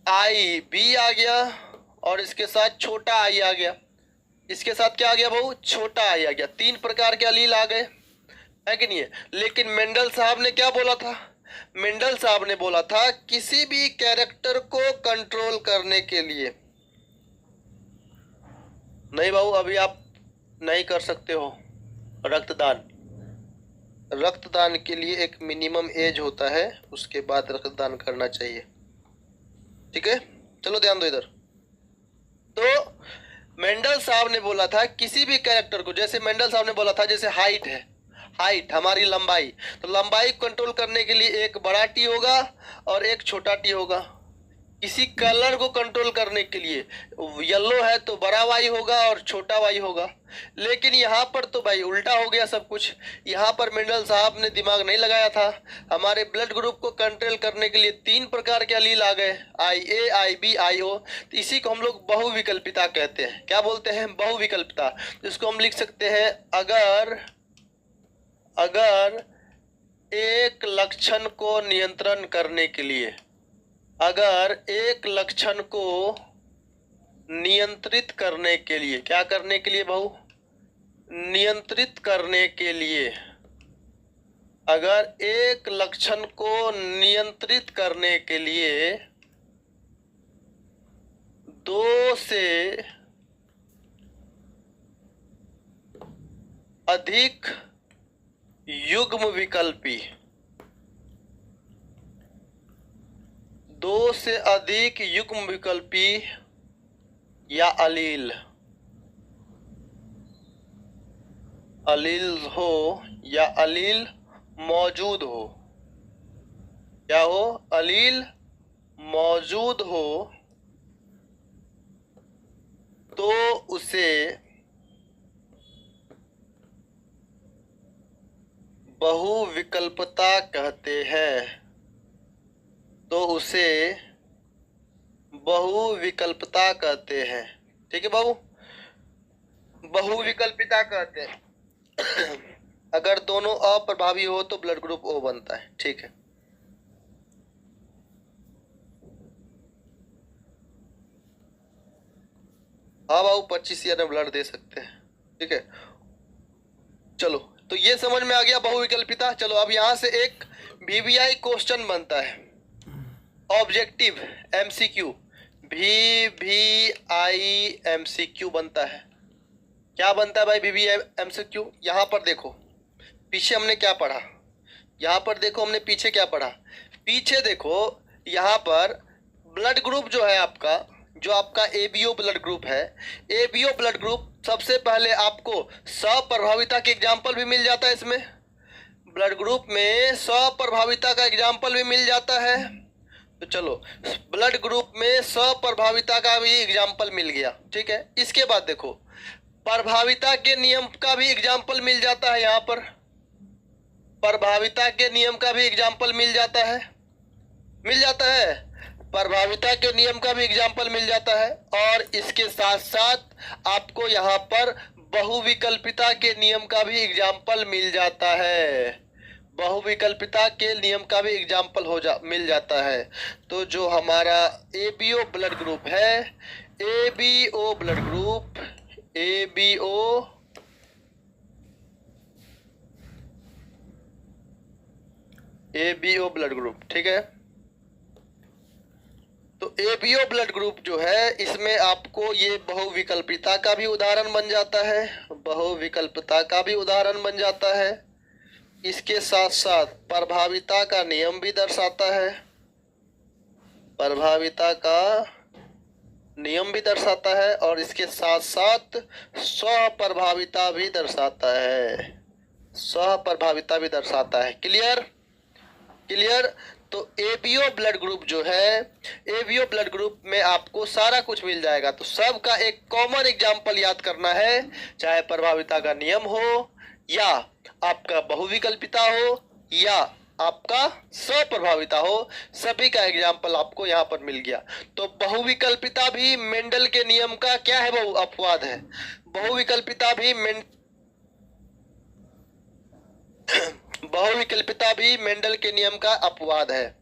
आई B आ गया और इसके साथ छोटा आई आ गया। इसके साथ क्या आ गया भाऊ? छोटा आई आ गया। 3 प्रकार के अलील आ गए, है कि नहीं है? लेकिन मेंडल साहब ने क्या बोला था? मेंडल साहब ने बोला था किसी भी कैरेक्टर को कंट्रोल करने के लिए, नहीं भाऊ अभी आप नहीं कर सकते हो रक्तदान। रक्तदान के लिए एक मिनिमम एज होता है, उसके बाद रक्तदान करना चाहिए। ठीक है, चलो ध्यान दो इधर। तो मेंडल साहब ने बोला था किसी भी कैरेक्टर को, जैसे मेंडल साहब ने बोला था जैसे हाइट है, हाइट हमारी लंबाई, तो लंबाई कंट्रोल करने के लिए एक बड़ा टी होगा और एक छोटा टी होगा। किसी कलर को कंट्रोल करने के लिए येलो है तो बड़ा वाई होगा और छोटा वाई होगा। लेकिन यहाँ पर तो भाई उल्टा हो गया सब कुछ। यहाँ पर मेंडल साहब ने दिमाग नहीं लगाया था। हमारे ब्लड ग्रुप को कंट्रोल करने के लिए 3 प्रकार के अलील आ गए, आई ए, आई बी, आई ओ। तो इसी को हम लोग बहुविकल्पिता कहते हैं। क्या बोलते हैं? बहुविकल्पिता। इसको हम लिख सकते हैं अगर एक लक्षण को नियंत्रण करने के लिए, अगर एक लक्षण को नियंत्रित करने के लिए, क्या करने के लिए भाऊ? नियंत्रित करने के लिए, अगर एक लक्षण को नियंत्रित करने के लिए 2 से अधिक युग्म विकल्पी, 2 से अधिक युग्म विकल्पी या अलील हो या अलील मौजूद हो, क्या हो? अलील मौजूद हो तो उसे बहुविकल्पता कहते हैं। तो उसे बहुविकल्पता कहते हैं। ठीक है बाबू, बहुविकल्पिता कहते हैं। अगर दोनों अप्रभावी हो तो ब्लड ग्रुप ओ बनता है। ठीक है, हाँ बाबू 25 ईयर में ब्लड दे सकते हैं। ठीक है, चलो तो ये समझ में आ गया बहुविकल्पिता। चलो अब यहाँ से एक वीवीआई क्वेश्चन बनता है, ऑब्जेक्टिव एमसीक्यू, वीवीआई एमसीक्यू बनता है। क्या बनता है भाई वीवीआई एमसीक्यू? यहाँ पर देखो पीछे हमने क्या पढ़ा, यहाँ पर देखो हमने पीछे क्या पढ़ा। पीछे देखो यहाँ पर ब्लड ग्रुप जो है आपका, जो आपका एबीओ ब्लड ग्रुप है, एबीओ ब्लड ग्रुप सबसे पहले आपको स्वप्रभाविता के एग्जाम्पल भी मिल जाता है। इसमें ब्लड ग्रुप में स्वप्रभाविता का एग्जाम्पल भी मिल जाता है। तो चलो ब्लड ग्रुप में स्वप्रभाविता का भी एग्जाम्पल मिल गया। ठीक है, इसके बाद देखो प्रभाविता के नियम का भी एग्जाम्पल मिल जाता है। यहाँ पर प्रभाविता के नियम का भी एग्जाम्पल मिल जाता है, प्रभाविता के नियम का भी एग्जाम्पल मिल जाता है। और इसके साथ साथ आपको यहाँ पर बहुविकल्पिता के नियम का भी एग्जाम्पल मिल जाता है, बहुविकल्पिता के नियम का भी एग्जाम्पल मिल जाता है। तो जो हमारा एबीओ ब्लड ग्रुप है, ABO blood group, ABO blood group, ठीक है। तो एबीओ ब्लड ग्रुप जो है इसमें आपको ये बहुविकल्पिता का भी उदाहरण बन जाता है, बहुविकल्पिता का भी उदाहरण बन जाता है। इसके साथ साथ प्रभाविता का नियम भी दर्शाता है, प्रभाविता का नियम भी दर्शाता है। और इसके साथ साथ स्वप्रभाविता भी दर्शाता है, स्वप्रभाविता भी दर्शाता है। क्लियर? तो एबीओ ब्लड ग्रुप जो है, एबीओ ब्लड ग्रुप में आपको सारा कुछ मिल जाएगा। तो सबका एक कॉमन एग्जाम्पल याद करना है, चाहे प्रभाविता का नियम हो या आपका बहुविकल्पिता हो या आपका स्वप्रभाविता हो, सभी का एग्जाम्पल आपको यहाँ पर मिल गया। तो बहुविकल्पिता भी मेंडल के नियम का क्या है? अपवाद है। बहुविकल्पिता भी मेंडल के नियम का अपवाद है।